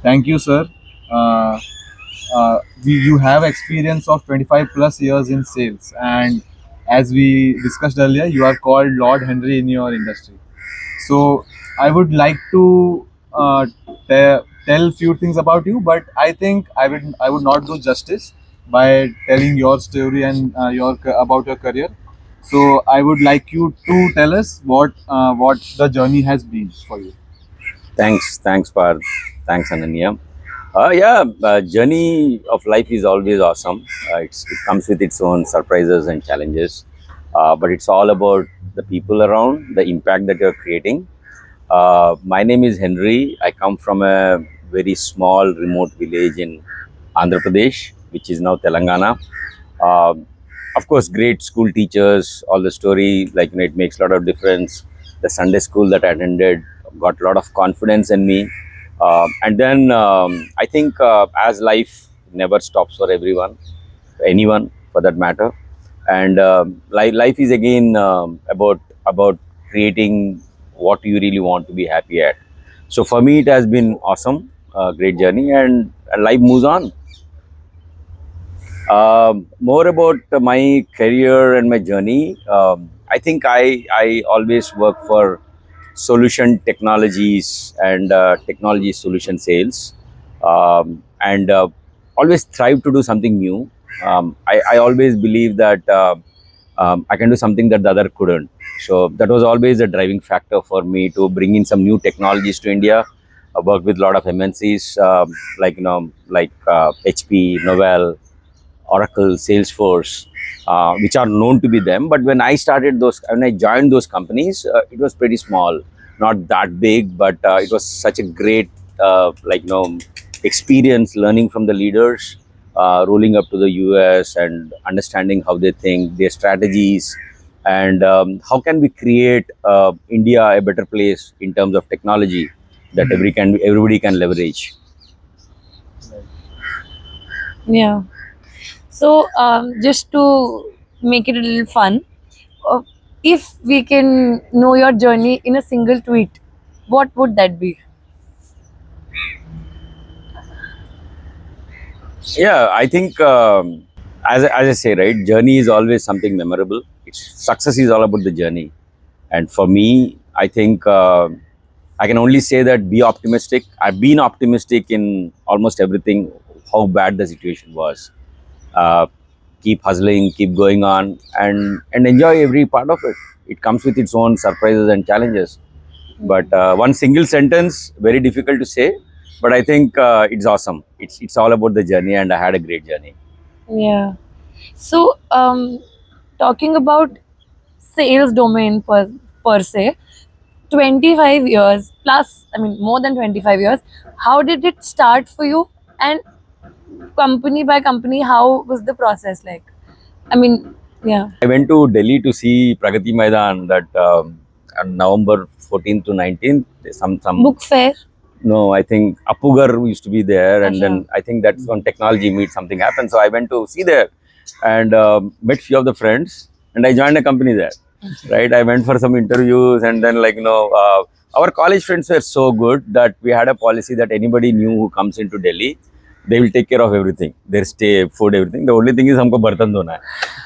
Thank you, sir. Uh, you have experience of 25 plus years in sales, and as we discussed earlier, you are called Lord Henry in your industry. So I would like to tell few things about you, but I think I would not do justice by telling your story and about your career. So I would like you to tell us what the journey has been for you. Thanks, Parth. Thanks, Ananya. Journey of life is always awesome. It comes with its own surprises and challenges, but it's all about the people around, the impact that you're creating. My name is Henry. I come from a very small, remote village in Andhra Pradesh, which is now Telangana. Um of course, great school teachers, all the story, it makes a lot of difference. The Sunday school that I attended got a lot of confidence in me. And then I think as life never stops for everyone, anyone for that matter. And life is again about creating what you really want to be happy at. So for me, it has been awesome, great journey, and life moves on. More about my career and my journey. I think I always work for solution technologies and technology solution sales, and always strive to do something new. I always believe that I can do something that the other couldn't. So that was always a driving factor for me to bring in some new technologies to India. I work with a lot of MNCs, like HP, Novell, Oracle, Salesforce, which are known to be them. But when I joined those companies, it was pretty small, not that big, but it was such a great, experience learning from the leaders, rolling up to the US and understanding how they think, their strategies, and how can we create India a better place in terms of technology that everybody can leverage. Yeah. So, just to make it a little fun, uh, if we can know your journey in a single tweet, what would that be? Yeah, I think as I say, right, journey is always something memorable. Success is all about the journey, and for me, I think I can only say that be optimistic. I've been optimistic in almost everything, how bad the situation was. Uh, Keep hustling, keep going on, and enjoy every part of it. It comes with its own surprises and challenges. But one single sentence, very difficult to say. But I think it's awesome. It's all about the journey, and I had a great journey. Yeah. So, talking about sales domain per se, 25 years plus, I mean, more than 25 years, how did it start for you? And company by company, how was the process like? I mean, yeah. I went to Delhi to see Pragati Maidan that on November 14th to 19th. Some Book fair. No, I think Apugar used to be there, and Acha. then I think that's when technology meet something happened. So I went to see there and met few of the friends, and I joined a company there. Right, I went for some interviews, and then our college friends were so good that we had a policy that anybody new who comes into Delhi, they will take care of everything, their stay, food, everything. The only thing is हमको बर्तन धोना है,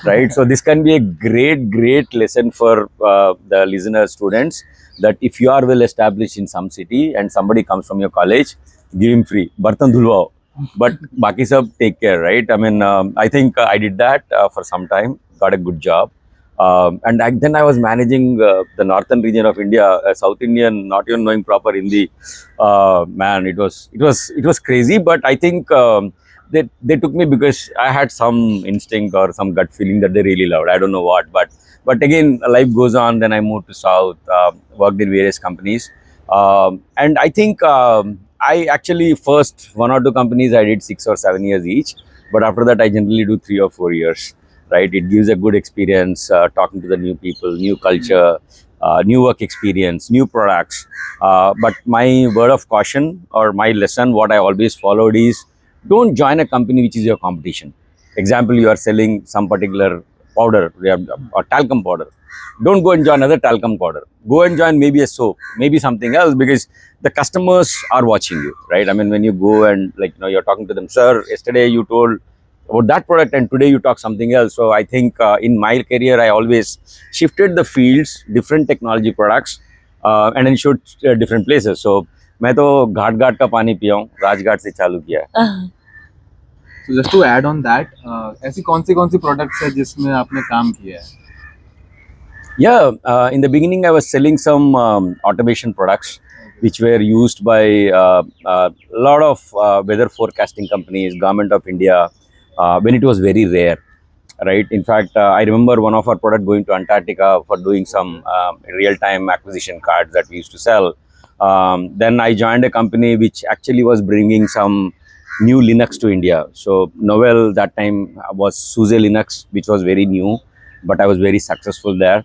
right? So this can be a great lesson for the listener students, that if you are well established in some city and somebody comes from your college, give him free बर्तन धुलवाओ, but बाकी सब take care, right? I mean, I think I did that for some time, got a good job. Then I was managing the northern region of India, a South Indian, not even knowing proper Hindi. Man, it was crazy. But I think they took me because I had some instinct or some gut feeling that they really loved. I don't know what, but again, life goes on. Then I moved to South, worked in various companies, and I think I actually first 1 or 2 companies I did 6 or 7 years each, but after that I generally do 3 or 4 years, right? It gives a good experience, talking to the new people, new culture, new work experience, new products. But my word of caution or my lesson, what I always followed is, don't join a company which is your competition. Example, you are selling some particular powder, or talcum powder. don't go and join another talcum powder. Go and join maybe a soap, maybe something else, because the customers are watching you, right? I mean, when you go and you're talking to them, sir, yesterday you told about that product and today you talk something else. So I think in my career, I always shifted the fields, different technology products, and then shoot different places. So मैं तो घाट घाट का पानी पिया हूँ, राजघाट से चालू किया है. So just to add on that, ऐसी कौन सी products है जिसमें आपने काम किया है? Yeah, in the beginning, I was selling some automation products which were used by a lot of weather forecasting companies, Government of India, when it was very rare, right? In fact, I remember one of our product going to Antarctica for doing some real-time acquisition cards that we used to sell. Then I joined a company which actually was bringing some new Linux to India. So Novell that time was SUSE Linux, which was very new, but I was very successful there.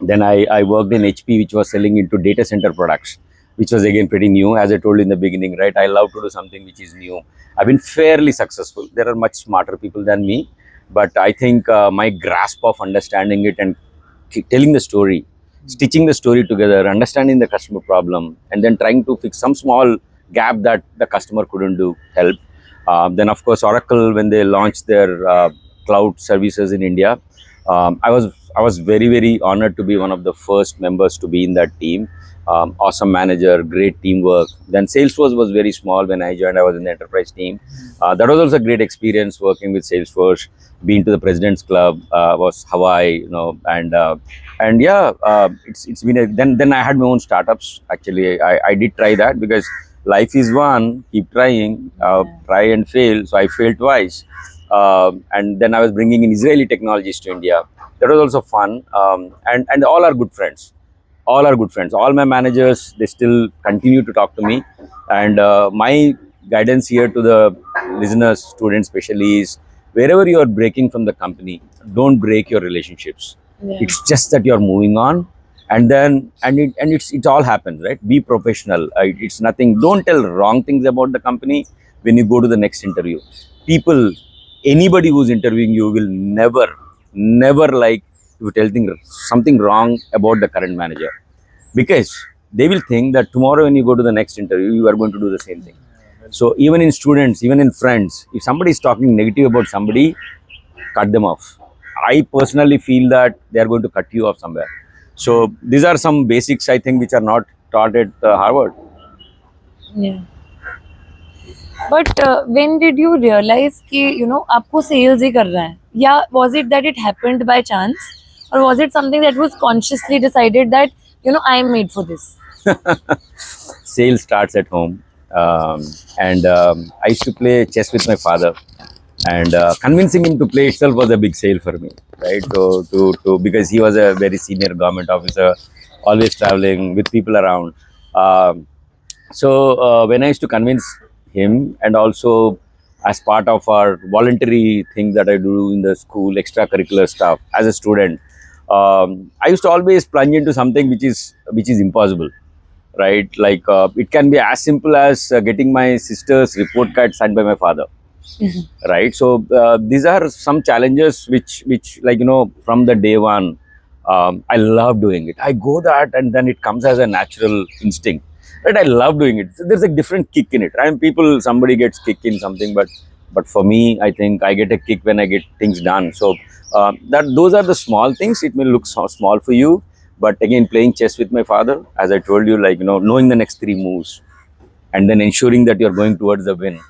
Then I worked in HP, which was selling into data center products, which was again pretty new. As I told you in the beginning, right? I love to do something which is new. I've been fairly successful. There are much smarter people than me, but I think my grasp of understanding it and telling the story, stitching the story together, understanding the customer problem, and then trying to fix some small gap that the customer couldn't do help. Then, of course, Oracle, when they launched their cloud services in India, I was very honored to be one of the first members to be in that team. Awesome manager, great teamwork. Then Salesforce was very small when I joined. I was in the enterprise team. That was also a great experience working with Salesforce. Been to the President's Club, was Hawaii, and yeah, it's been then I had my own startups. Actually, I did try that because life is one. Keep trying, try and fail. So I failed twice. And then I was bringing in Israeli technologies to India. That was also fun, and all are good friends. All are good friends. All my managers, they still continue to talk to me, and my guidance here to the listeners, students, especially is wherever you are breaking from the company, don't break your relationships. Yeah. It's just that you're moving on, and then it all happens, right? Be professional. It's nothing. Don't tell wrong things about the company when you go to the next interview. People, anybody who's interviewing you will never like if you tell something wrong about the current manager, because they will think that tomorrow when you go to the next interview you are going to do the same thing. So even in students, even in friends, if somebody is talking negative about somebody, cut them off. I personally feel that they are going to cut you off somewhere. So these are some basics, I think, which are not taught at Harvard. Yeah. But when did you realize कि आपको sales ही करना है? Yeah, was it that it happened by chance, or was it something that was consciously decided that I am made for this? Sales starts at home, and I used to play chess with my father, and convincing him to play itself was a big sale for me, right? So to because he was a very senior government officer, always traveling with people around. So when I used to convince him, and also as part of our voluntary thing that I do in the school, extracurricular stuff as a student, I used to always plunge into something which is impossible, right? Like it can be as simple as getting my sister's report card signed by my father, right? So these are some challenges which from the day one, I love doing it. I go that, and then it comes as a natural instinct, right? I love doing it. So there's a different kick in it, right? Somebody gets kick in something, but for me, I think I get a kick when I get things done. So that those are the small things. It may look so small for you, but again, playing chess with my father, as I told you, knowing the next three moves, and then ensuring that you're going towards the win,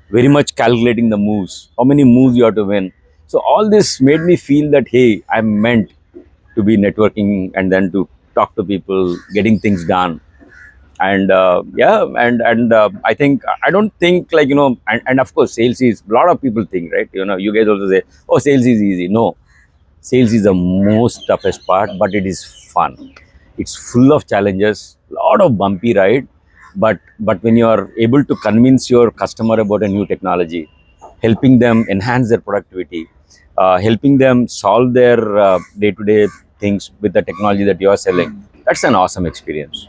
very much calculating the moves, how many moves you have to win. So all this made me feel that, hey, I'm meant to be networking, and then to talk to people, getting things done. And yeah, and I think, I don't think, and of course sales is, a lot of people think, right? You guys also say, oh, sales is easy. No, sales is the most toughest part, but it is fun. It's full of challenges, lot of bumpy ride, but when you are able to convince your customer about a new technology, helping them enhance their productivity, helping them solve their day-to-day things with the technology that you are selling, that's an awesome experience.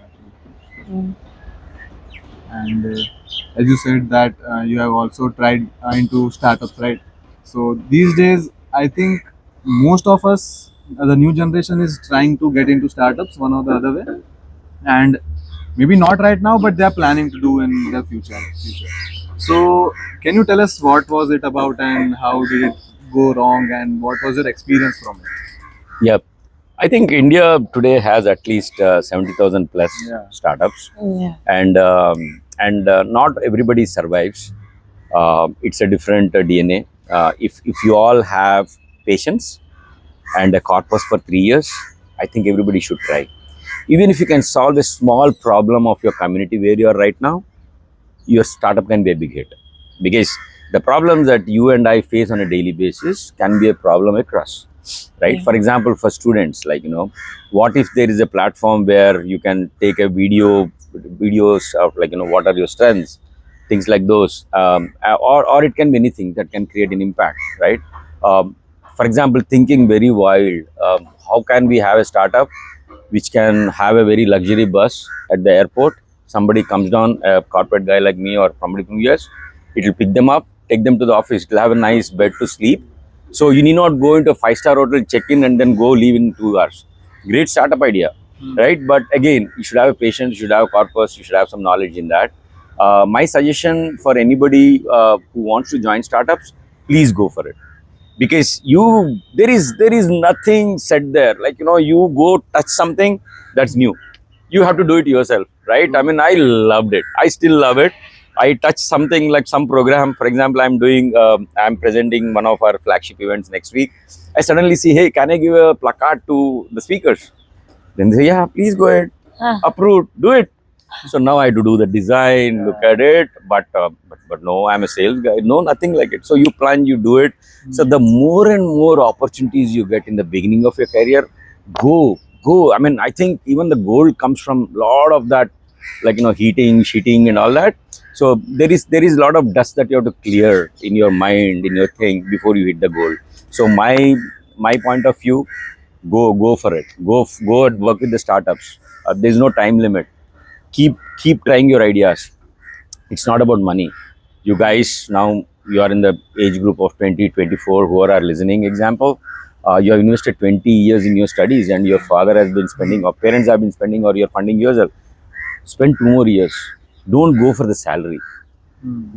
And as you said that you have also tried into startups, right? So these days, I think most of us the new generation is trying to get into startups one or the other way, and maybe not right now, but they are planning to do in the future. So can you tell us what was it about and how did it go wrong and what was your experience from it? Yep. I think India today has at least 70,000 plus Yeah. startups, Yeah. and not everybody survives. It's a different DNA. If you all have patience and a corpus for 3 years, I think everybody should try. Even if you can solve a small problem of your community where you are right now, your startup can be a big hit, because the problems that you and I face on a daily basis can be a problem across, right? Yeah. For example, for students, like, what if there is a platform where you can take a videos of, like, what are your strengths, things like those, or it can be anything that can create an impact, right? For example, thinking very wild, how can we have a startup which can have a very luxury bus at the airport? Somebody comes down, a corporate guy like me or somebody from US, it will pick them up, take them to the office. It will have a nice bed to sleep. So you need not go into a five-star hotel, check in, and then go leave in 2 hours. Great startup idea, right? But again, you should have a patience, you should have a corpus, you should have some knowledge in that. My suggestion for anybody who wants to join startups, please go for it, because there is nothing set there, like, you go touch something that's new. You have to do it yourself, right? I mean, I loved it, I still love it. I touch something like some program. For example, I'm presenting one of our flagship events next week. I suddenly see, hey, can I give a placard to the speakers? Then they say, yeah, please go ahead, Huh. approved, do it. So now I had to do the design, look at it, but no, I'm a sales guy. No, nothing like it. So you plan, you do it. So the more and more opportunities you get in the beginning of your career, go. I mean, I think even the gold comes from a lot of that, like, heating, sheeting, and all that. So there is a lot of dust that you have to clear in your mind, in your thing, before you hit the goal. So my point of view, go for it. Go and work with the startups. There's no time limit. Keep trying your ideas. It's not about money. You guys, now you are in the age group of 20, 24 who are listening. Example, you have invested 20 years in your studies, and your father has been spending, or parents have been spending, or you're funding yourself. Spend 2 more years. Don't go for the salary.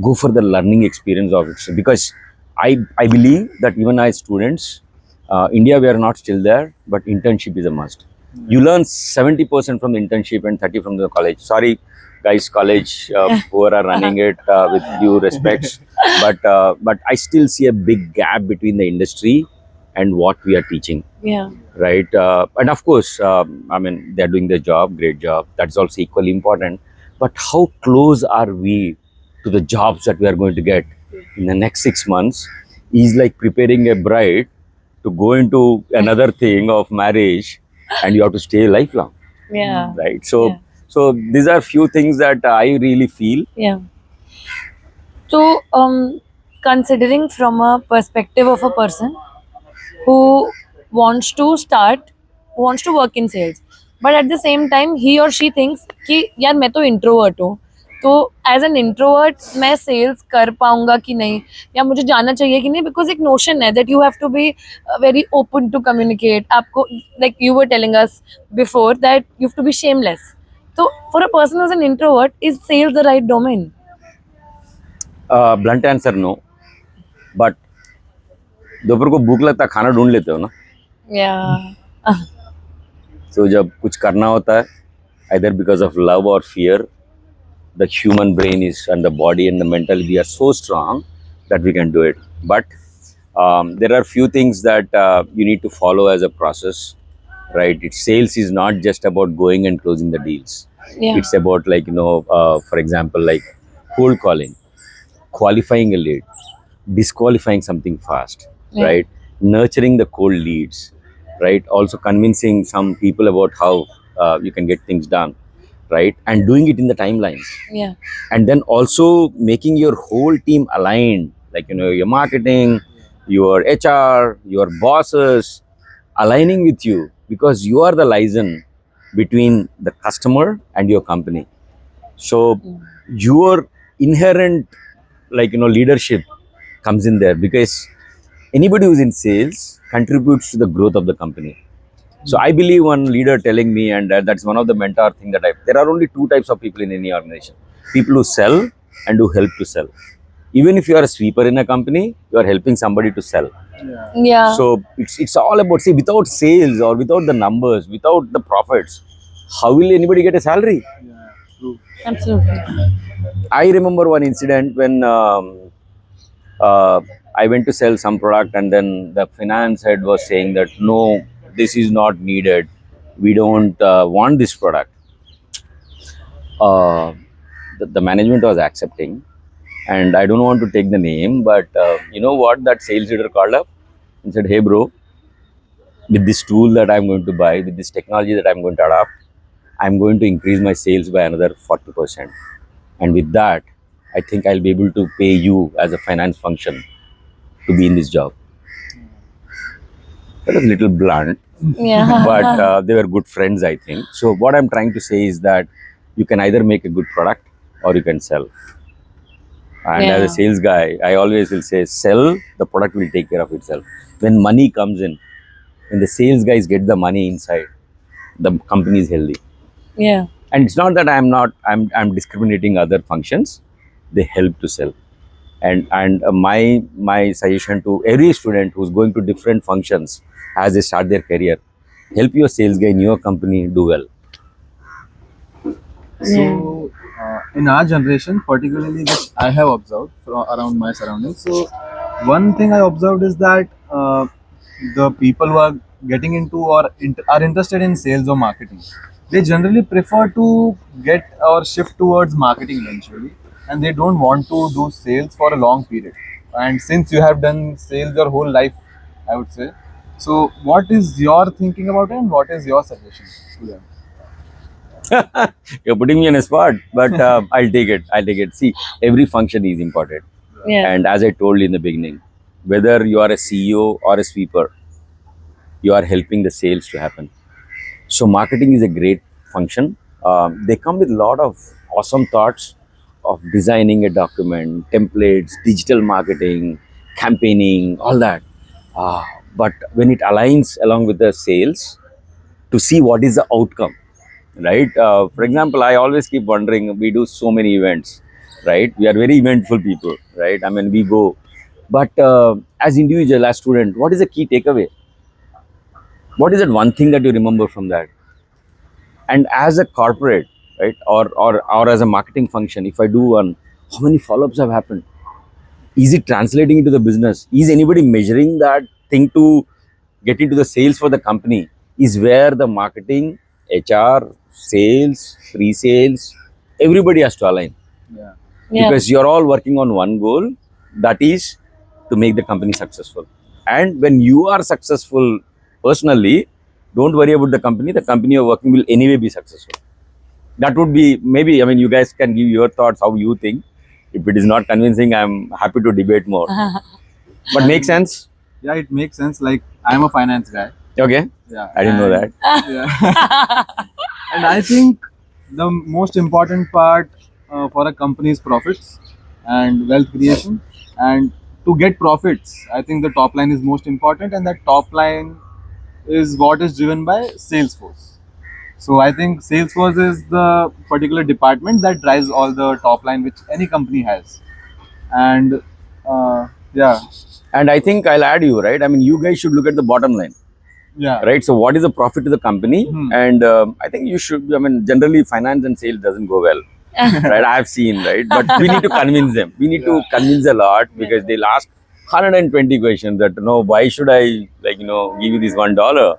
Go for the learning experience of it. Because I believe that even as students, India, we are not still there, but internship is a must. You learn 70% from the internship and 30 from the college. Sorry, guys, college who are running it, with due respects, but I still see a big gap between the industry and what we are teaching, Yeah. right? And of course, I mean, they're doing their job, great job. That's also equally important. But how close are we to the jobs that we are going to get in the next 6 months? Is like preparing a bride to go into another thing of marriage, and you have to stay lifelong, Yeah. right? So, Yeah. so these are few things that I really feel. Yeah. So, considering from a perspective of a person who wants to start, who wants to work in sales, but at the same time he or she thinks कि यार मैं तो introvert हूँ, तो as an introvert मैं sales कर पाऊंगा कि नहीं, या मुझे जाना चाहिए कि नहीं, बिकॉज एक नोशन है that you have to be very open to communicate आपको, like you were telling us before that you have to be shameless. तो for a person as an introvert is sales the right domain? Blunt answer, no. But दोपहर को भूख लगता है, खाना ढूंढ लेते हो ना. या. So जब कुछ करना होता है, either because of love or fear, the human brain is, and the body and the mental, we are so strong that we can do it. But there are few things that you need to follow as a process, right? Sales is not just about going and closing the deals. Yeah. It's about, like, for example, like cold calling, qualifying a lead, disqualifying something fast, Yeah. right? Nurturing the cold leads, right? Also convincing some people about how you can get things done, right? And doing it in the timelines. Yeah. And then also making your whole team aligned, like, your marketing, your HR, your bosses, aligning with you, because you are the liaison between the customer and your company. So your inherent, like, leadership comes in there, because anybody who's in sales contributes to the growth of the company. So I believe one leader telling me, and that's one of the mentor thing that there are only two types of people in any organization: people who sell and who help to sell. Even if you are a sweeper in a company, you are helping somebody to sell. Yeah. Yeah. So it's all about, see, without sales or without the numbers, without the profits, how will anybody get a salary? Yeah. True. Absolutely. I remember one incident when uh, I went to sell some product, and then the finance head was saying that no, this is not needed. We don't want this product. Uh, the management was accepting, and I don't want to take the name, but you know what? That sales leader called up and said, "Hey, bro, with this tool that I'm going to buy, with this technology that I'm going to adopt, I'm going to increase my sales by another 40%. And with that, I think I'll be able to pay you as a finance function to be in this job." That was a little blunt, Yeah. but they were good friends, I think. So what I'm trying to say is that you can either make a good product or you can sell. And as a Yeah. sales guy, I always will say, sell, the product will take care of itself. When money comes in, when the sales guys get the money inside, the company is healthy. Yeah. And it's not that I'm discriminating other functions. They help to sell. And my suggestion to every student who's going to different functions as they start their career, help your sales guy in your company do well. So, in our generation, particularly which I have observed from around my surroundings, so one thing I observed is that the people who are getting into or are interested in sales or marketing, they generally prefer to get or shift towards marketing eventually, and they don't want to do sales for a long period. And since you have done sales your whole life, I would say, so what is your thinking about it, and what is your suggestion to them? You're putting me on a spot, but I'll take it. I'll take it. See, every function is important. Yeah. And as I told you in the beginning, whether you are a CEO or a sweeper, you are helping the sales to happen. So marketing is a great function. They come with a lot of awesome thoughts of designing a document, templates, digital marketing, campaigning, all that. Uh, but when it aligns along with the sales, to see what is the outcome, right? For example, I always keep wondering, we do so many events, right? We are very eventful people, right? I mean, we go. But as individual, as student, what is the key takeaway? What is that one thing that you remember from that? And as a corporate, right, or as a marketing function, if I do one, how many follow-ups have happened? Is it translating into the business? Is anybody measuring that thing to get into the sales for the company? Is where the marketing, HR, sales, pre-sales, everybody has to align, Yeah. Yeah. because you're all working on one goal, that is to make the company successful. And when you are successful personally, don't worry about the company you're working will anyway be successful. That would be, maybe, I mean, you guys can give your thoughts how you think. If it is not convincing, I'm happy to debate more. But make sense? Yeah, it makes sense. Like, I'm a finance guy. Okay. Yeah. I didn't know that. Yeah. And I think the most important part for a company is profits and wealth creation. And to get profits, I think the top line is most important, and that top line is what is driven by Salesforce. So I think Salesforce is the particular department that drives all the top line which any company has. And yeah, And I think I'll add you, right? I mean, you guys should look at the bottom line, yeah, right? So, what is the profit to the company? Hmm. And I think you should, I mean, generally, finance and sales doesn't go well, right? I've seen, right? But we need to convince them. We need to convince a lot, because they'll ask 120 questions that, why should I, like, give you this $1?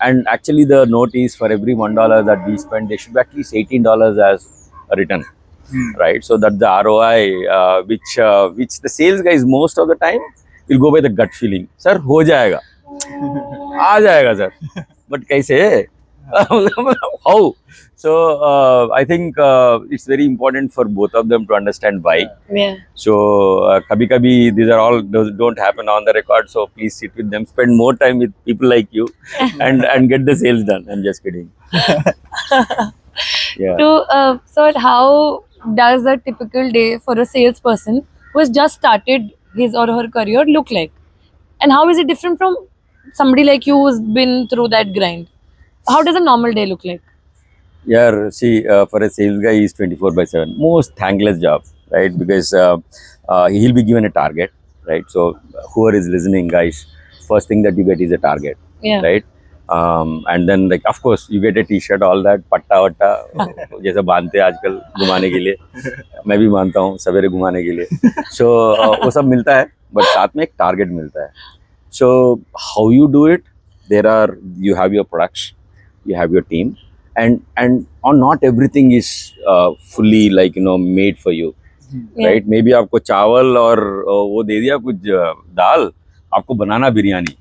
And actually, the note is for every $1 that we spend, there should be at least $18 as a return. Right, so that the ROI, which the sales guys most of the time will go by the gut feeling. Sir, हो जाएगा, आ जाएगा sir. But कैसे? How? So I think it's very important for both of them to understand why. Yeah. So kabhi these are all, those don't happen on the record. So please sit with them, spend more time with people like you, and get the sales done. I'm just kidding. Yeah. So how does a typical day for a salesperson who has just started his or her career look like? And how is it different from somebody like you who's been through that grind? How does a normal day look like? Yeah, see, for a sales guy, he's 24 by 7. Most thankless job, right? Because he'll be given a target, right? So, whoever is listening, guys, first thing that you get is a target, Yeah. right? And then, like, of course, you get a t-shirt, all that, पट्टा वट्टा जैसा बांधते हैं आजकल घुमाने के लिए मैं भी मानता हूँ सवेरे घुमाने के लिए so वो सब मिलता है but साथ में एक target मिलता है so how you do it you have your products you have your team and or not everything is fully like made for you Yeah. right maybe आपको चावल और वो दे दिया कुछ दाल आपको बनाना बिरयानी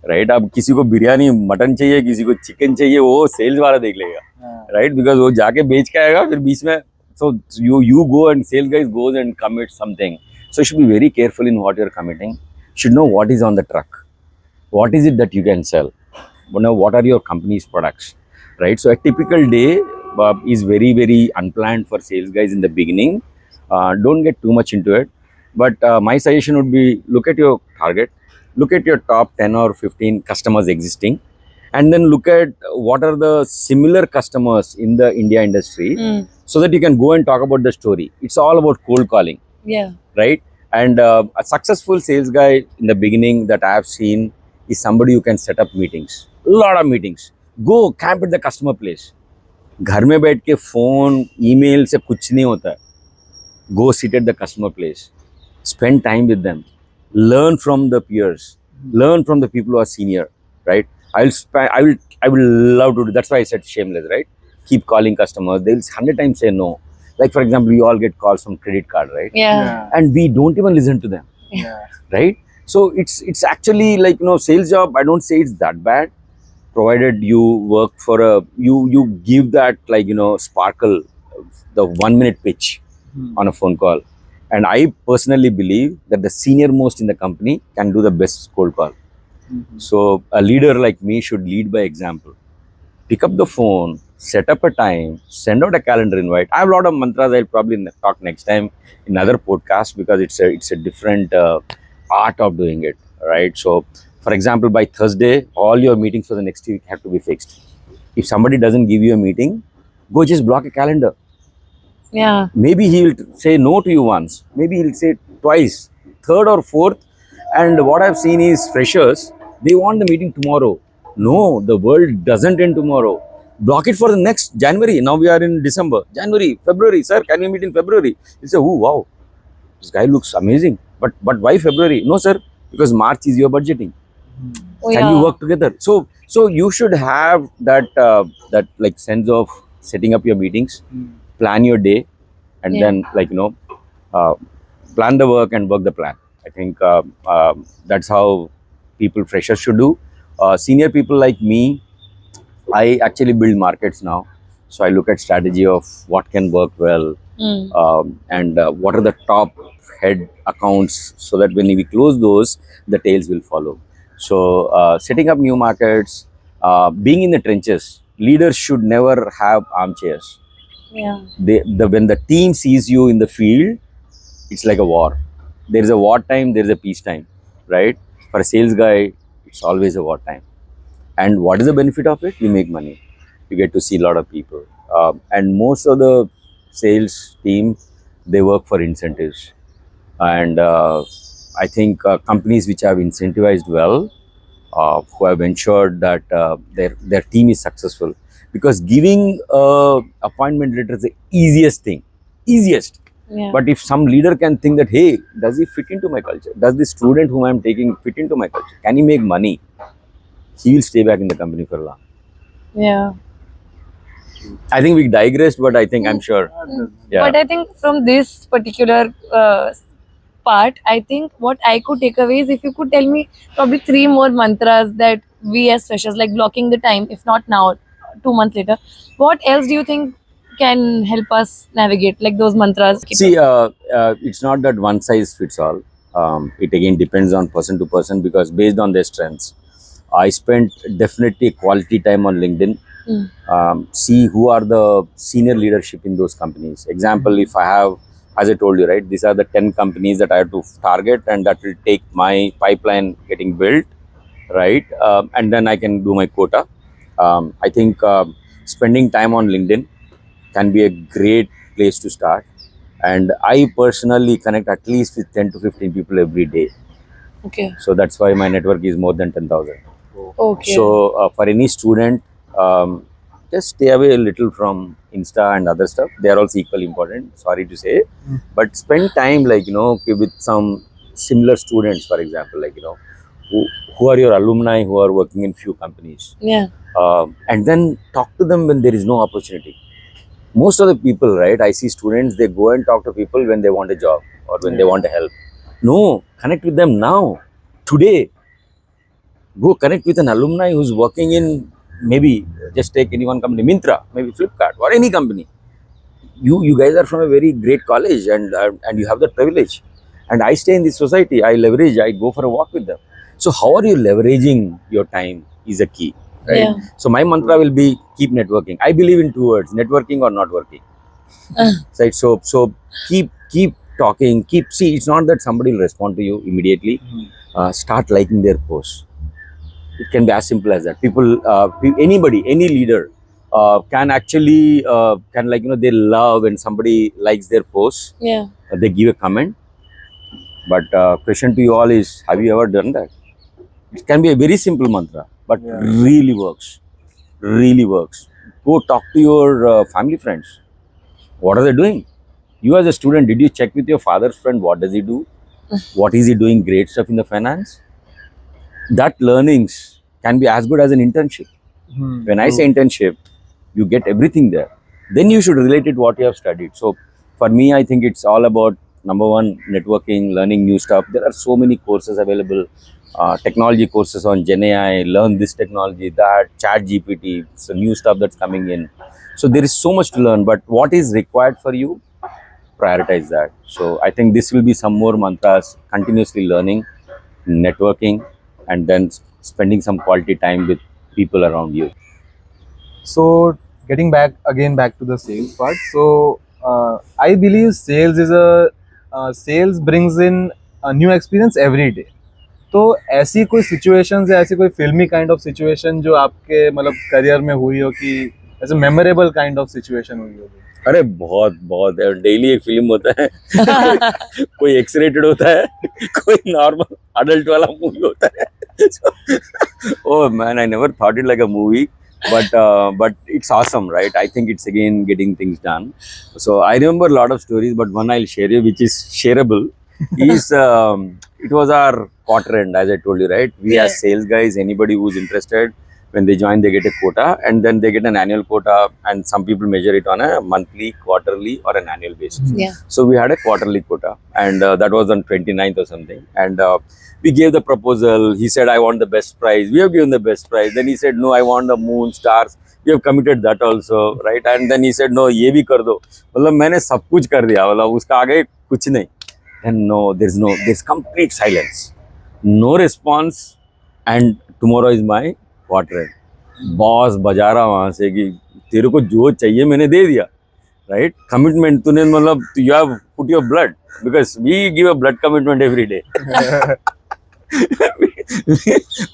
राइट अब किसी को बिरयानी मटन चाहिए किसी को चिकन चाहिए वो सेल्स वाला देख लेगा राइट बिकॉज वो जाके बेच के आएगा फिर बीच में so you go and sales guys goes and commit something so you should be very careful in what you're committing should know what is on the truck what is it that you can sell what are your company's products right so a typical day is very very unplanned for sales guys in the beginning don't get too much into it but my suggestion would be look at your target look at your top 10 or 15 customers existing and then look at what are the similar customers in the India industry so that you can go and talk about the story. It's all about cold calling, Yeah. right? And a successful sales guy in the beginning that I have seen is somebody who can set up meetings, a lot of meetings. Go camp at the customer place. घर में बैठ के phone email से कुछ नहीं होता है go sit at the customer place spend time with them learn from the peers learn from the people who are senior right I will love to do that's why I said shameless right keep calling customers they'll 100 times say no like for example we all get calls from credit card right Yeah. and we don't even listen to them right so it's actually like sales job I don't say it's that bad provided you work for you give that like sparkle the 1 minute pitch on a phone call and I personally believe that the senior most in the company can do the best cold call so a leader like me should lead by example pick up the phone set up a time send out a calendar invite I have a lot of mantras I'll probably talk next time in another podcast because it's a different art of doing it right so for example by Thursday all your meetings for the next week have to be fixed if somebody doesn't give you a meeting go just block a calendar Yeah. maybe he'll say no to you once maybe he'll say twice third or fourth and what I've seen is freshers they want the meeting tomorrow no the world doesn't end tomorrow block it for the next January now we are in December January February sir can we meet in February he'll say oh wow this guy looks amazing but why February no sir because March is your budgeting Oh, can yeah. we work together so you should have that like sense of setting up your meetings plan your day and Yeah. then like uh, plan the work and work the plan I think that's how people freshers should do senior people like me I actually build markets now so I look at strategy of what can work well and what are the top head accounts so that when we close those the tails will follow so setting up new markets being in the trenches leaders should never have armchairs Yeah. when the team sees you in the field it's like a war there is a war time there is a peace time right for a sales guy it's always a war time and what is the benefit of it you make money you get to see a lot of people and most of the sales team they work for incentives and I think companies which have incentivized well who have ensured that their team is successful because giving appointment letter is the easiest thing easiest Yeah. but if some leader can think that hey does he fit into my culture does this student whom I'm taking fit into my culture can he make money he will stay back in the company for long Yeah. I think we digressed but I think I'm sure yeah But I think from this particular part, I think what I could take away is if you could tell me probably three more mantras that we as freshers, like blocking the time, if not now, 2 months later, what else do you think can help us navigate like those mantras? See, it's not that one size fits all. It again depends on person to person because based on their strengths. I spent definitely quality time on LinkedIn. See who are the senior leadership in those companies. Example, if I as I told you, right, these are the 10 companies that I have to target, and that will take my pipeline getting built, right? And then I can do my quota. I think spending time on LinkedIn can be a great place to start. And I personally connect at least with 10 to 15 people every day. Okay. So that's why my network is more than 10,000. Okay. So for any student, just stay away a little from Insta and other stuff. They are also equally important. Sorry to say, but spend time, like, with some similar students, for example, like, who are your alumni who are working in few companies, Yeah. and then talk to them when there is no opportunity. Most of the people, right, I see students, they go and talk to people when they want a job or when they want a help. No, connect with them now, today. Go connect with an alumni who's working in, maybe, just take any one company, Mintra, maybe Flipkart, or any company. You guys are from a very great college, and you have that privilege. And I stay in this society. I leverage. I go for a walk with them. So how are you leveraging your time is a key, right? Yeah. So my mantra will be keep networking. I believe in two words: networking or not working. Right. So keep talking. Keep see. It's not that somebody will respond to you immediately. Start liking their posts. It can be as simple as that. People, anybody, any leader can actually, can, like, they love when somebody likes their post. Yeah. They give a comment. But question to you all is, have you ever done that? It can be a very simple mantra, but really works. Really works. Go talk to your family friends. What are they doing? You as a student, did you check with your father's friend? What does he do? What is he doing? Great stuff in the finance. That learnings can be as good as an internship. When I say internship, you get everything there. Then you should relate it what you have studied. So for me, I think it's all about, number one, networking, learning new stuff. There are so many courses available. Technology courses on Gen AI, learn this technology, that, Chat GPT, so new stuff that's coming in. So there is so much to learn, but what is required for you, prioritize that. So I think this will be some more mantras: continuously learning, networking, and then spending some quality time with people around you. So getting back to the sales part. So I believe sales brings in a new experience every day. तो ऐसी कोई situations या ऐसी कोई फिल्मी kind of situation जो आपके मतलब करियर में हुई हो कि ऐसे मेमोरेबल काइंड ऑफ सिचुएशन हुई हो? अरे बहुत बहुत डेली एक फिल्म होता है कोई एक्स रेटेड होता है कोई नॉर्मल अडल्ट वाला मूवी होता है oh man, I never thought it like a movie, but it's awesome, right? I think it's again getting things done. So I remember a lot of stories, but one I'll share you, which is shareable, is it was our quarter end, as I told you, right? We as sales guys, anybody who's interested, when they join, they get a quota, and then they get an annual quota, and some people measure it on a monthly, quarterly, or an annual basis. Yeah. So we had a quarterly quota, and that was on 29th or something, and we gave the proposal. He said, I want the best price. We have given the best price. Then he said, no, I want the moon, stars. We have committed that also, right? And then he said, no, ये भी कर दो. मतलब मैंने सब कुछ कर दिया, मतलब उसका आगे कुछ नहीं. And no, there's complete silence, no response, and tomorrow is my quarter end. Boss बजा रहा वहां से कि तेरे को जो चाहिए मैंने दे दिया, राइट? कमिटमेंट तूने, मतलब you have put your blood, because we give a blood commitment every day.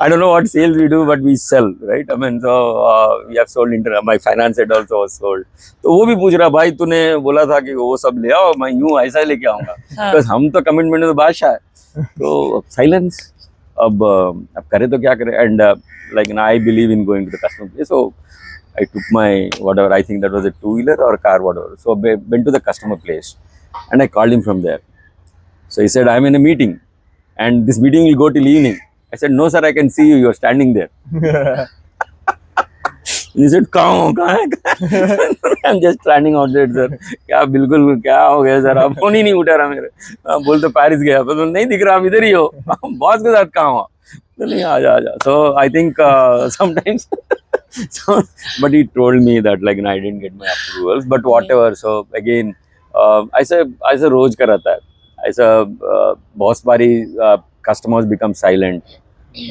I don't know what sales we do, but we sell, right? I mean, so we have sold my finance head also was sold. तो वो भी पूछ रहा, भाई तूने बोला था कि वो सब ले आओ, मैं यूं ऐसा ही लेके आऊंगा, बिकॉज हम तो कमिटमेंट में तो बादशाह है. तो साइलेंस. अब करे तो क्या करे? And like, I believe in going to the customer place. So I took my whatever, I think that was a two-wheeler or a car, whatever. So I went to the customer place and I called him from there. So he said, I'm in a meeting and this meeting will go till evening. I said, no sir, I can see you, you're standing there. He said, कहाँ है? I'm just standing outside sir. क्या बिल्कुल क्या हो गया sir? अब phone ही नहीं उठा रहा मेरे. बोल तो पेरिस गया, पर नहीं दिख रहा, इधर ही हो. बॉस के साथ कहाँ हो? नहीं, आजा. So I think sometimes, so, but he told me that, like, I didn't get my approvals, but whatever. So again, ऐसे रोज का रहता है. ऐसा बहुत बारी customers become silent,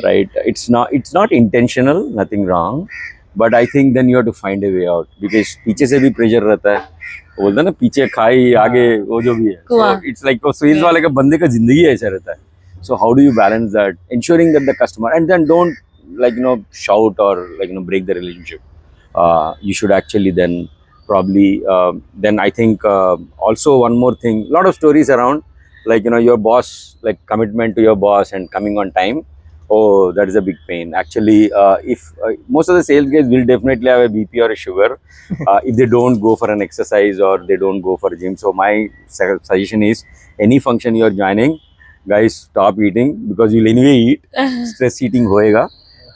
right? It's not intentional, nothing wrong, but I think then you have to find a way out, because पीछे से भी pressure रहता है. वो बोलते हैं ना पीछे खाई आगे वो जो भी है, so कुआं. it's like वो सेल्स Yeah. वाले का बंदे का जिंदगी ऐसा रहता है. So how do you balance that, ensuring that the customer, and then don't like shout or like break the relationship. You should actually then probably then I think also one more thing, lot of stories around like your boss, like commitment to your boss and coming on time. Oh, that is a big pain. Actually, if most of the sales guys will definitely have a BP or a sugar if they don't go for an exercise or they don't go for a gym. So my suggestion is, any function you are joining, guys, stop eating because you'll anyway eat. Stress eating hoega,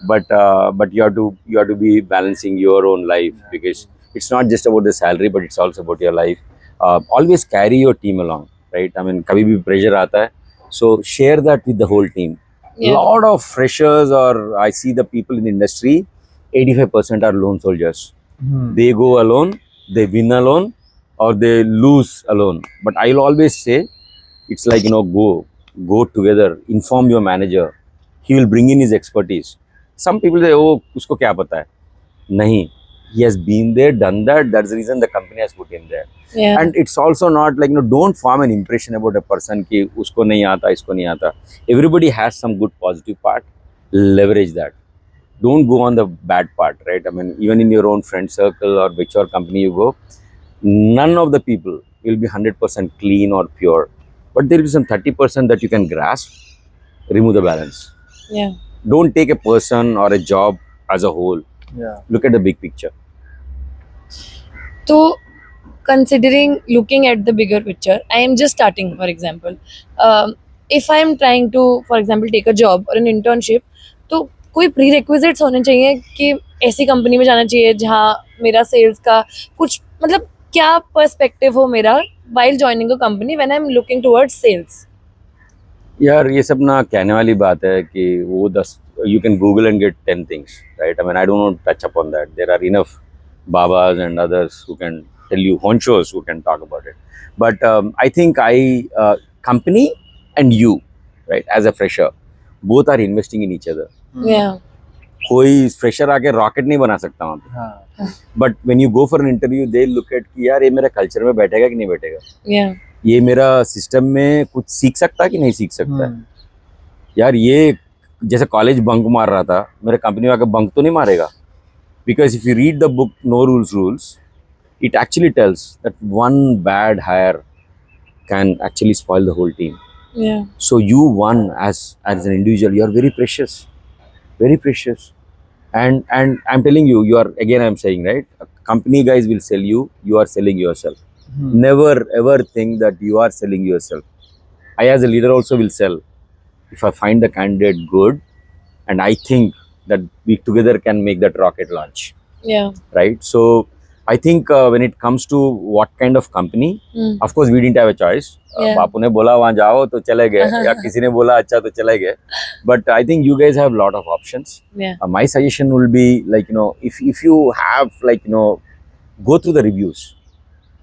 but you have to be balancing your own life, because it's not just about the salary, but it's also about your life. Always carry your team along, right? I mean, kabhi bhi pressure aata hai, so share that with the whole team. Yeah. Lot of freshers, or I see the people in the industry, 85% are lone soldiers. They go alone, they win alone, or they lose alone. But I'll always say, it's like go together, inform your manager, he will bring in his expertise. Some people say, oh, usko kya pata hai. Nahi, he has been there, done that, that's the reason the company has put him there. Yeah. And it's also not like don't form an impression about a person ki usko nahi aata, isko nahi aata. Everybody has some good positive part, leverage that. Don't go on the bad part, right? I mean, even in your own friend circle or whichever company you go, none of the people will be 100% clean or pure, but there will be some 30% that you can grasp. Remove the balance. Yeah. Don't take a person or a job as a whole. Yeah. Look at the big picture. So, considering looking at the bigger picture, I am just starting, for example. If I am trying to, for example, take a job or an internship, तो कोई pre requisites होने चाहिए कि ऐसी company में जाना चाहिए जहाँ मेरा सेल्स का कुछ मतलब क्या पर्सपेक्टिव हो मेरा while joining a company when I'm looking towards sales. यार ये सब ना कहने वाली बात है कि वो 10 you can Google and get 10 things, right? I mean, I don't want to touch upon that. There are enough babas and others who can tell you, honchos who can talk about it. But I think company and you, right, as a fresher, both are investing in each other. Yeah. कोई fresher आके rocket नहीं बना सकता वहाँ पे. हाँ. But when you go for an interview, they look at कि यार ये मेरे कल्चर में बैठेगा कि नहीं बैठेगा, Yeah. ये मेरा सिस्टम में कुछ सीख सकता है कि नहीं सीख सकता है. यार ये जैसे कॉलेज बंक मार रहा था, मेरे कंपनी में आकर बंक तो नहीं मारेगा. Because if you read the book no rules, it actually tells that one bad hire can actually spoil the whole team. Yeah. So you won as an individual. You are very precious, very precious. And I'm telling you, you are, again I'm saying, right, company guys will sell you, you are selling yourself. Never ever think that you are selling yourself. I as a leader also will sell if I find the candidate good, and I think that we together can make that rocket launch. Yeah. Right? So I think when it comes to what kind of company, of course we didn't have a choice. Yeah. बापू ने बोला वहाँ जाओ तो चले गए, या किसी ने बोला अच्छा तो चले गए. But I think you guys have a lot of options. Yeah. My suggestion will be like if you have like go through the reviews,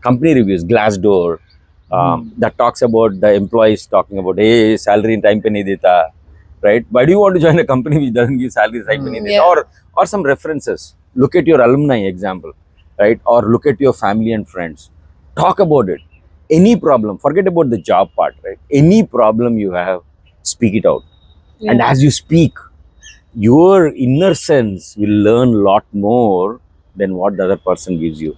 company reviews, Glassdoor, that talks about the employees talking about, hey, salary in time pe nahi deta, right? Why do you want to join a company which doesn't give salary in time pe nahi deta? Yeah. Or some references. Look at your alumni example, right? Or look at your family and friends. Talk about it. Any problem, forget about the job part, right? Any problem you have, speak it out. Yeah. And as you speak, your inner sense will learn a lot more than what the other person gives you.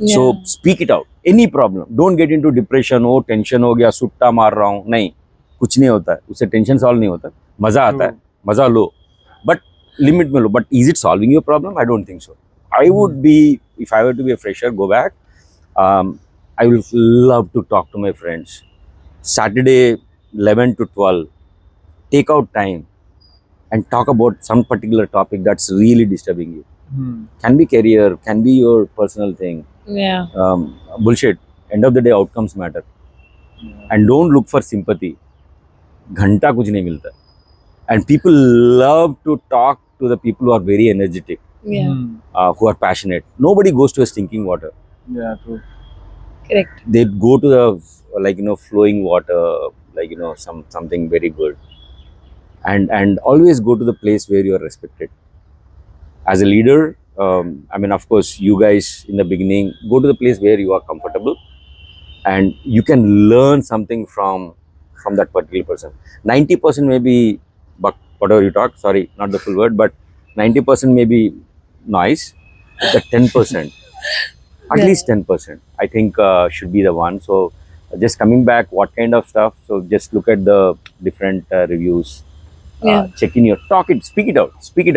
Yeah. So speak it out. Any problem. Don't get into depression. Oh, tension हो गया, सुट्टा मार रहा हूँ. नहीं, कुछ नहीं होता है. उससे टेंशन सॉल्व नहीं होता. मजा आता है. मजा लो. But limit में लो. But is it solving your problem? I don't think so. I would be, if I were to be a fresher, go back. I will love to talk to my friends. Saturday 11 to 12, take out time and talk about some particular topic that's really disturbing you. Can be career, can be your personal thing. Yeah. Bullshit. End of the day, outcomes matter. And don't look for sympathy. घंटा कुछ नहीं मिलता. And people love to talk to the people who are very energetic, Yeah. who are passionate. Nobody goes to a stinking water. Yeah, true. Correct. They go to the flowing water, something very good. And always go to the place where you are respected. As a leader, I mean, of course, you guys in the beginning go to the place where you are comfortable, and you can learn something from that particular person. 90% may be, but whatever you talk, sorry, not the full word, but 90% may be noise. The 10%, at Yeah. least 10%, I think should be the one. So just coming back, what kind of stuff? So just look at the different reviews, Yeah. check in your talk it, speak it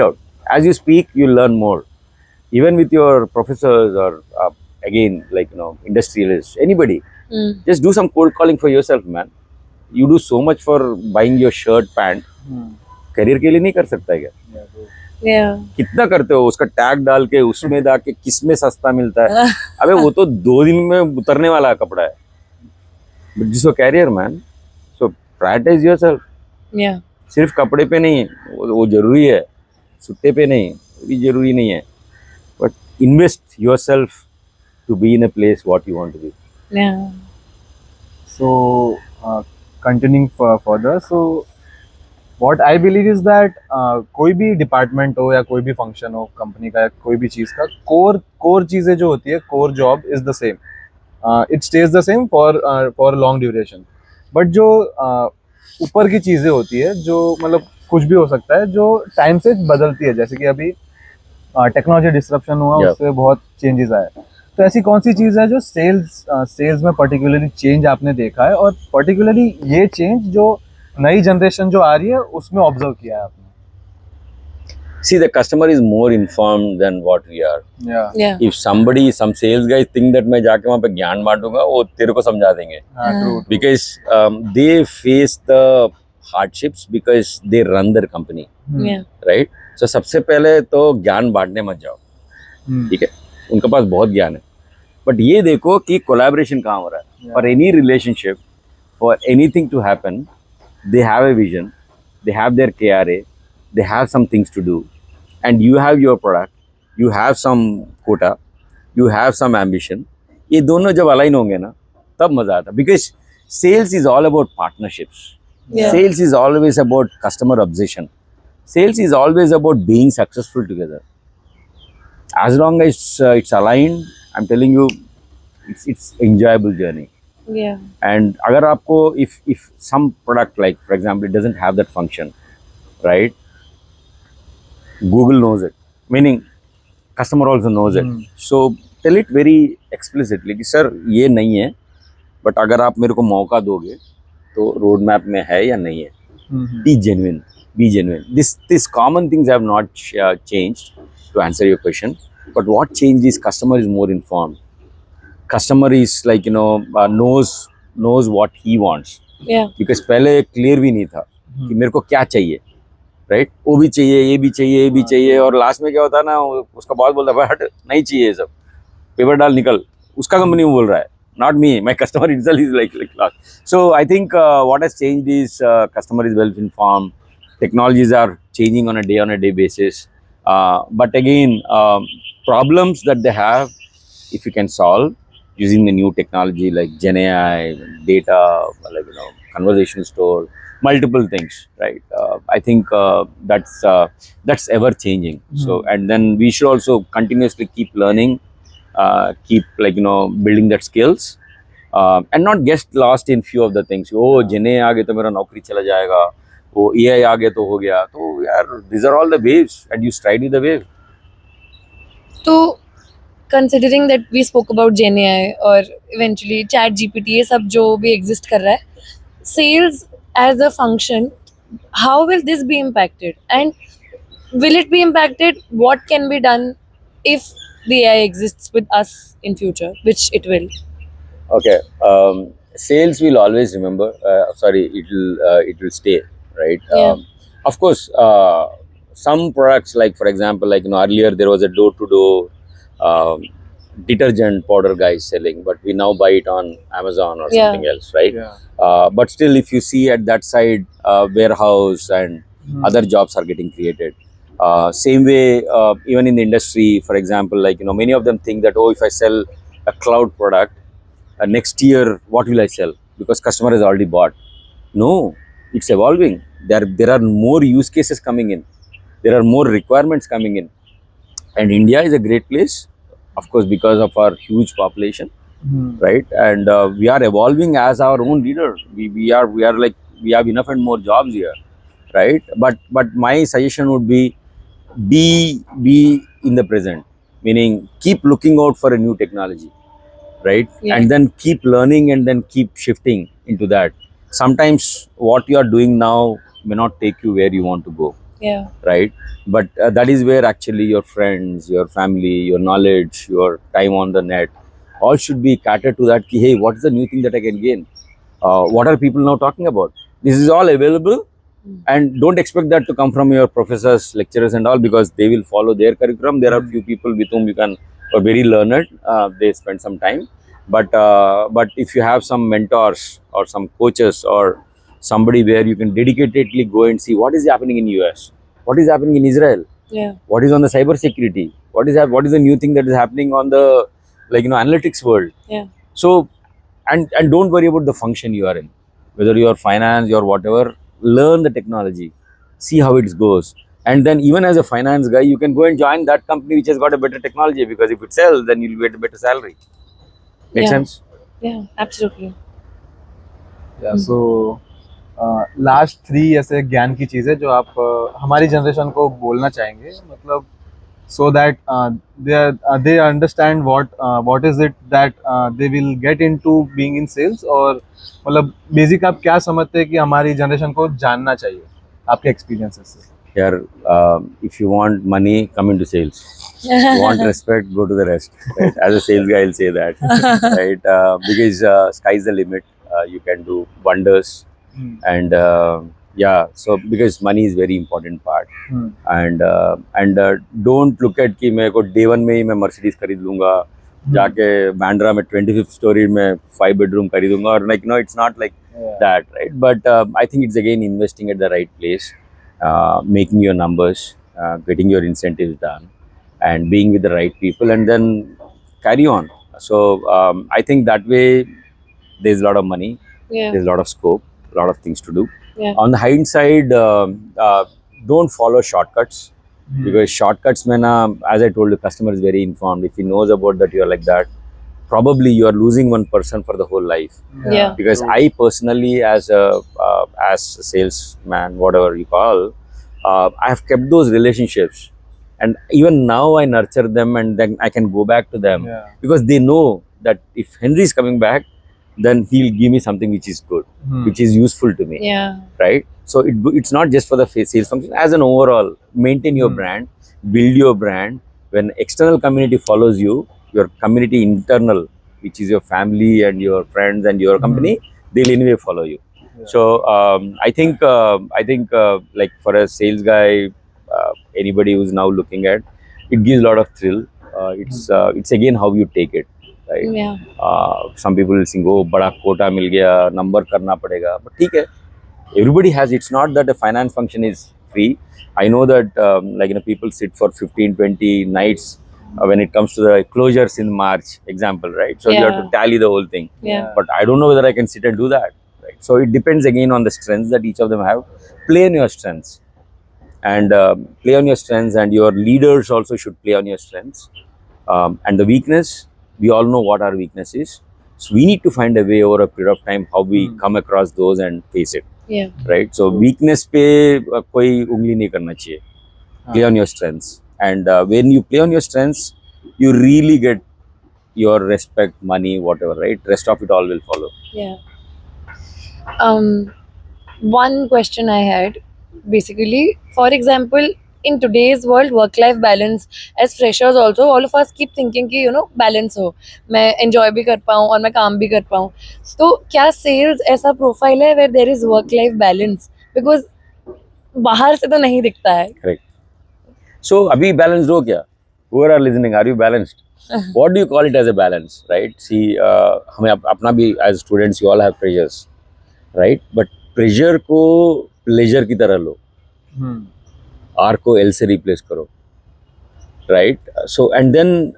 out. As you speak, you learn more, even with your professors or again, like, industrialists, anybody. Mm. Just do some cold calling for yourself, man. You do so much for buying your shirt pant, career के लिए नहीं कर सकता है क्या? Yeah. कितना करते हो उसका टैग डाल के, उसमें डाल के, किसमें सस्ता मिलता है? अबे वो तो 2 दिन में उतरने वाला कपड़ा है. But this career man, so prioritise yourself. Yeah. सिर्फ कपड़े पे नहीं, वो जरूरी है, सुट्टे पे नहीं, वो भी जरूरी नहीं है, but invest yourself to be in a place what you want to be. Yeah. So, continuing further, so what I believe is that कोई भी डिपार्टमेंट हो या कोई भी फंक्शन हो कंपनी का या कोई भी चीज़ का, कोर चीज़ें जो होती है, core job is the same. It stage the same for long duration. But जो ऊपर की चीज़ें होती है, जो मतलब कुछ भी हो सकता है, जो टाइम से बदलती है, जैसे कि अभी टेक्नोलॉजी डिस्ट्रप्शन हुआ, Yeah. उससे बहुत चेंजेस आए. तो ऐसी कौन सी चीज़ है जो सेल्स में पर्टिकुलरली चेंज आपने देखा है, और पर्टिकुलरली ये चेंज जो नई जनरेशन जो आ रही है उसमें ऑब्जर्व किया है आपने? See, the customer is more informed than what we are. Yeah. Yeah. If some sales guys think that मैं जाके वहाँ पे ज्ञान बांटूंगा, वो तेरे को समझा देंगे. True. Because they face the hardships because they run their company, Yeah. right? So सबसे पहले तो ज्ञान बांटने मत जाओ, ठीक है? उनके पास बहुत ज्ञान है, बट ये देखो कि कोलैबोरेशन कहाँ हो रहा है. Yeah. For any relationship, for anything to happen, they have a vision, they have their KRA, they have some things to do, and you have your product, you have some quota, you have some ambition. ये दोनों जब align होंगे ना, तब मजा आता. Because sales is all about partnerships. Yeah. Sales is always about customer obsession. Sales is always about being successful together. As long as it's aligned, I'm telling you, it's enjoyable journey. Yeah. And अगर आपको, if some product, like for example, it doesn't have that function, right? Google knows it, meaning customer also knows it. So tell it very explicitly कि sir ये नहीं है, but अगर आप मेरे को मौका दोगे तो रोड मैप में है या नहीं है. Be genuine. Be genuine. This common things have not changed, to answer your question. But what changed is customer is more informed. Customer is like, knows what he wants. Yeah. Because पहले clear भी नहीं था कि मेरे को क्या चाहिए, right? वो भी चाहिए, ये भी चाहिए, ये भी चाहिए, और लास्ट में क्या होता है ना, उसका बॉस बोलता है हट, नहीं चाहिए ये सब, पेपर डाल निकल. उसका कंपनी वो बोल रहा है, not me. My customer itself is like lost. So I think what has changed is customer is well informed. Technologies are changing on a day basis. But again, problems that they have, if you can solve using the new technology like Gen AI, data, like conversation store, multiple things, right? I think that's ever changing. So, and then we should also continuously keep learning, keep building that skills, and not get lost in few of the things. Oh, Gen AI आ गए तो मेरा नौकरी चला जाएगा, वो AI आ गए तो हो गया. तो यार, these are all the waves, and you stride with the wave. So, considering that we spoke about Gen AI or eventually Chat GPT, ये सब जो भी exist कर रहा है, sales as a function, how will this be impacted? And will it be impacted? What can be done if the AI exists with us in future, which it will? Okay, sales will always remember. Sorry, it will stay, right? Yeah. Of course, some products, like for example, earlier there was a door-to-door detergent powder guys selling, but we now buy it on Amazon or Yeah. something else, right? Yeah. But still, if you see at that side, warehouse and other jobs are getting created. Same way, even in the industry, for example, many of them think that, oh, if I sell a cloud product, next year what will I sell, because customer has already bought. No, it's evolving. There are more use cases coming in, there are more requirements coming in, And India is a great place, of course, because of our huge population, right? And we are evolving as our own leader. We are like, we have enough and more jobs here, right? But my suggestion would be in the present, meaning keep looking out for a new technology, right? Yeah. And then keep learning and then keep shifting into that. Sometimes what you are doing now may not take you where you want to go, Yeah. right? But that is where actually your friends, your family, your knowledge, your time on the net, all should be catered to that. Ki, hey, what is the new thing that I can gain? What are people now talking about? This is all available, and don't expect that to come from your professors, lecturers, and all, because they will follow their curriculum. There are few people with whom you can, are very learned. They spend some time, but if you have some mentors or some coaches or somebody where you can dedicatedly go and see what is happening in US, what is happening in Israel, Yeah. what is on the cyber security, what is the new thing that is happening on the, like, analytics world. Yeah. So, and don't worry about the function you are in, whether you are finance or whatever. Learn the technology, see how it goes, and then even as a finance guy, you can go and join that company which has got a better technology, because if it sells, then you'll get a better salary. Make Yeah. sense? Yeah. Absolutely. या so last 3 ऐसे ज्ञान की चीज़ें जो आप हमारी generation को बोलना चाहेंगे, मतलब so that they understand what is it that they will get into being in sales, और मतलब बेसिक आप क्या समझते हैं कि हमारी जनरेशन को जानना चाहिए आपके एक्सपीरियंसेस से? Here, if you want money, come into sales. You want respect, go to the rest. Right? As a sales guy, I'll say that, right? Because sky's the limit. You can do wonders, and yeah. So because money is very important part, and don't look at कि मेरे को day one में ही मैं Mercedes खरीद लूँगा, जाके बैंड्रा में 25th story में 5 bedroom खरीदूँगा, और like, no, it's not like that, right? But I think it's again investing at the right place, making your numbers, getting your incentives done, and being with the right people, and then carry on. So I think that way there's a lot of money, Yeah. there's a lot of scope, a lot of things to do. Yeah. On the hindsight, don't follow shortcuts, because shortcuts, mein na, as I told you, customer is very informed. If he knows about that, you're like that, probably you are losing one person for the whole life. Yeah. Because I personally, as a salesman, whatever you call, I have kept those relationships, and even now I nurture them, and then I can go back to them, because they know that if Henry is coming back, then he'll give me something which is good, which is useful to me. Yeah. Right? So it's not just for the sales function. As an overall, maintain your brand, build your brand. When external community follows you, your community internal, which is your family and your friends and your company, they'll anyway follow you. So I think like for a sales guy, anybody who's now looking at, it gives a lot of thrill. It's again how you take it, right? Yeah. Some people will think, oh, बड़ा quota मिल गया, number करना पड़ेगा, but ठीक है. Everybody has. It's not that a finance function is free. I know that like, people sit for 15, 20 nights when it comes to the closures in March, example, right? So you have to tally the whole thing. Yeah. But I don't know whether I can sit and do that, right? So it depends again on the strengths that each of them have. Play on your strengths, and play on your strengths, and your leaders also should play on your strengths. And the weakness, we all know what our weakness is. So we need to find a way over a period of time how we come across those and face it. Yeah. Right? So weakness पे कोई उंगली नहीं करना चाहिए. Play on your strengths, and when you play on your strengths, you really get your respect, money, whatever. Right? Rest of it all will follow. Yeah. One question I had, basically, for example, in today's world, work-life balance, as freshers also, all of us keep thinking कि balance हो, मैं enjoy भी कर पाऊँ और मैं काम भी कर पाऊँ. तो क्या sales ऐसा profile है where there is work-life balance? Because बाहर से तो नहीं दिखता है. Correct. So अभी balanced हो क्या? Whoever are listening, are you balanced? What do you call it as a balance, right? See, हमें अपना भी as students, you all have pressures, right? But pressure को pleasure की तरह लो. R को L से replace करो, right? So and then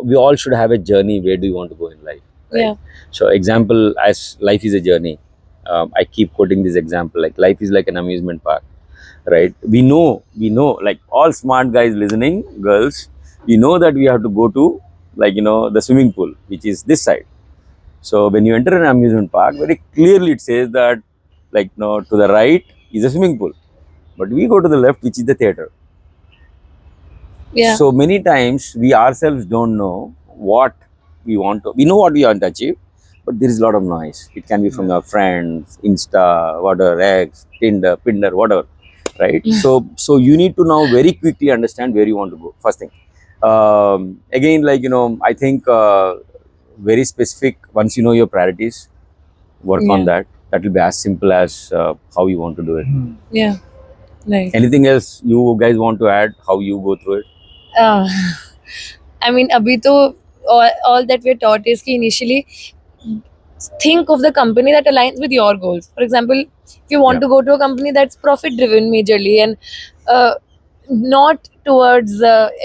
we all should have a journey. Where do you want to go in life? Right? Yeah. So example, as life is a journey. I keep quoting this example, like life is like an amusement park, right? We know, like all smart guys listening, girls, we know that we have to go to like the swimming pool, which is this side. So when you enter an amusement park, very clearly it says that like to the right is a swimming pool, but we go to the left, which is the theater. Yeah. So many times we ourselves don't know what we want to. We know what we want to achieve, but there is a lot of noise. It can be from your friends, Insta, whatever, X, Tinder, whatever, right? So you need to now very quickly understand where you want to go. First thing. Again, like I think very specific. Once you know your priorities, work on that. That will be as simple as how you want to do it. Yeah. Right. Anything else you guys want to add? How you go through it? I mean, abhi to all that we're taught is कि initially think of the company that aligns with your goals. For example, if you want Yeah. to go to a company that's profit driven majorly and not towards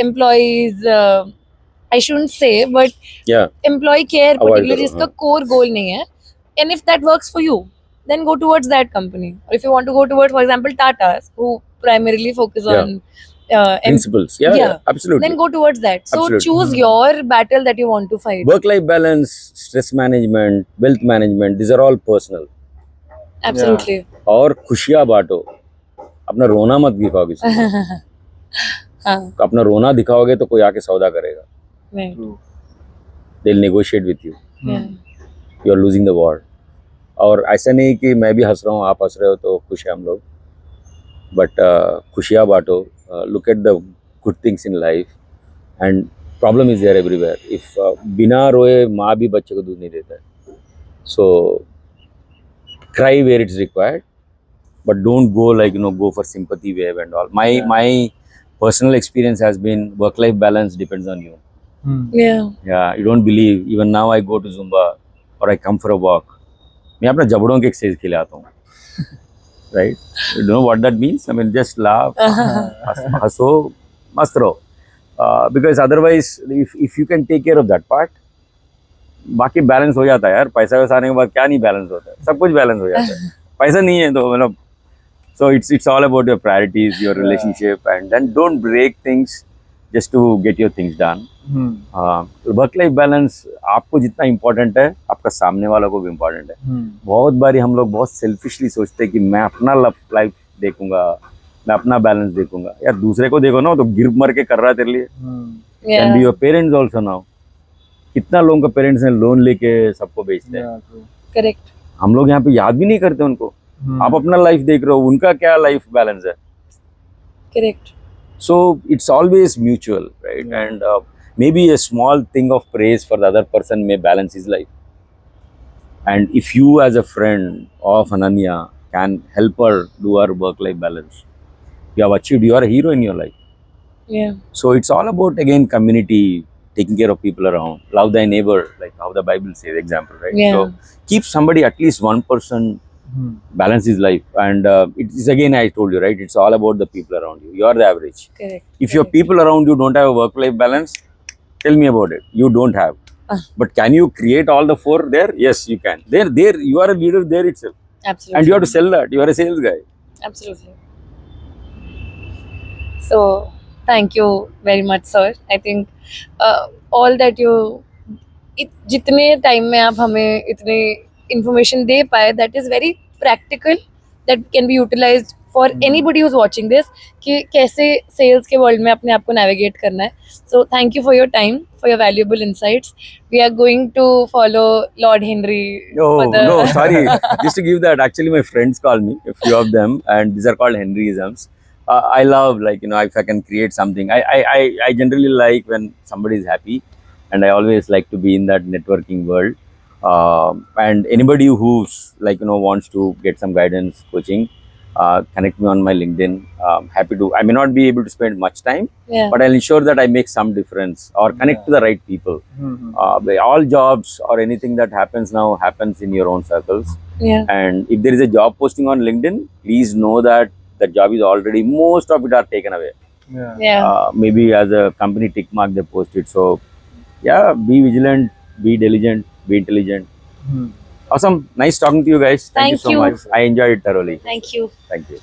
employees, I shouldn't say, but Yeah. employee care Avoid particularly करो, जिसका हाँ. core goal नहीं है, and if that works for you, then go towards that company. Or if you want to go towards, for example, Tata's, who primarily focus Yeah. on Principles. Yeah, absolutely. then go towards that. So Absolutely. choose your battle that you want to fight. Work-life balance, stress management, wealth management, these are all personal. Absolutely. और खुशियाँ बांटो, अपना रोना मत दिखाओ किसी को. हाँ. अपना रोना दिखाओगे तो कोई आके सौदा करेगा. Right. They'll negotiate with you. Yeah. You are losing the war. और ऐसा नहीं कि मैं भी हंस रहा हूँ, आप हंस रहे हो तो खुश है हम लोग. But खुशियाँ बांटो. Look at the good things in life. And problem is there everywhere. If बिना रोए माँ भी बच्चे को दूध नहीं देता है. So cry where it's required, but don't go like go for sympathy wave and all. My personal experience has been work-life balance depends on you. Yeah. Yeah, you don't believe. Even now I go to Zumba or I come for a walk. मैं अपना जबड़ों के exercise के लिए आता हूँ. Right? You know what that means? I mean, just laugh, हंसो, मस्त रहो. Because otherwise, if you can take care of that part, बाकी बैलेंस हो जाता है यार. पैसा वैसा आने के बाद क्या नहीं बैलेंस होता है, सब कुछ बैलेंस हो जाता है. पैसा नहीं है तो मतलब, so it's all about your priorities, your relationship, and then don't break things just to get your things done. Work life balance आपको जितना इम्पोर्टेंट है, आपका सामने वाला को भी इम्पोर्टेंट है. बहुत बारी हम लोग बहुत सेल्फिशली सोचते हैं कि मैं अपना लाइफ देखूंगा, मैं अपना बैलेंस देखूंगा. यार दूसरे को देखो ना, तो गिर मर के कर रहा है तेरे लिए. Can be your parents also now. कितना लोगों का पेरेंट्स ने लोन लेके सबको बेचते हैं. Correct. हम लोग यहाँ पे याद भी नहीं करते उनको. आप अपना लाइफ देख रहे हो, उनका क्या लाइफ बैलेंस है. Correct. So it's always mutual, right? And maybe a small thing of praise for the other person may balance his life. And if you as a friend of Ananya can help her do her work-life balance, you have achieved, you are a hero in your life. Yeah. So it's all about, again, community, taking care of people around, love thy neighbor, like how the Bible says, example, right? Yeah. So keep somebody, at least one person, balance his life. And it is, again, I told you, right? It's all about the people around you. You are the average. Correct. If your people around you don't have a work-life balance, tell me about it. You don't have. But can you create all the four there? Yes, you can. There, you are a leader there itself. Absolutely. And you have to sell that. You are a sales guy. Absolutely. So, thank you very much, sir. I think all that you, जितने time में आप हमें इतने information दे पाए, that is very practical, that can be utilized for anybody who's watching this, कि कैसे sales के world में अपने आप को navigate करना है. So, thank you for your time, for your valuable insights. We are going to follow Lord Henry. Oh, no, sorry. Just to give that, actually, my friends call me, a few of them, and these are called Henryisms. I love, like, if I can create something. I generally like when somebody is happy, and I always like to be in that networking world. And anybody who's, like, wants to get some guidance, coaching, connect me on my LinkedIn. Happy to. I may not be able to spend much time, but I'll ensure that I make some difference or connect to the right people. All jobs or anything that happens now happens in your own circles. Yeah. And if there is a job posting on LinkedIn, please know that the job is already, most of it are taken away. Yeah. Maybe as a company tick mark they post it. So yeah, be vigilant, be diligent, be intelligent. Awesome. Nice talking to you guys. Thank you so Thank you. much. I enjoyed it thoroughly. Thank you. Thank you.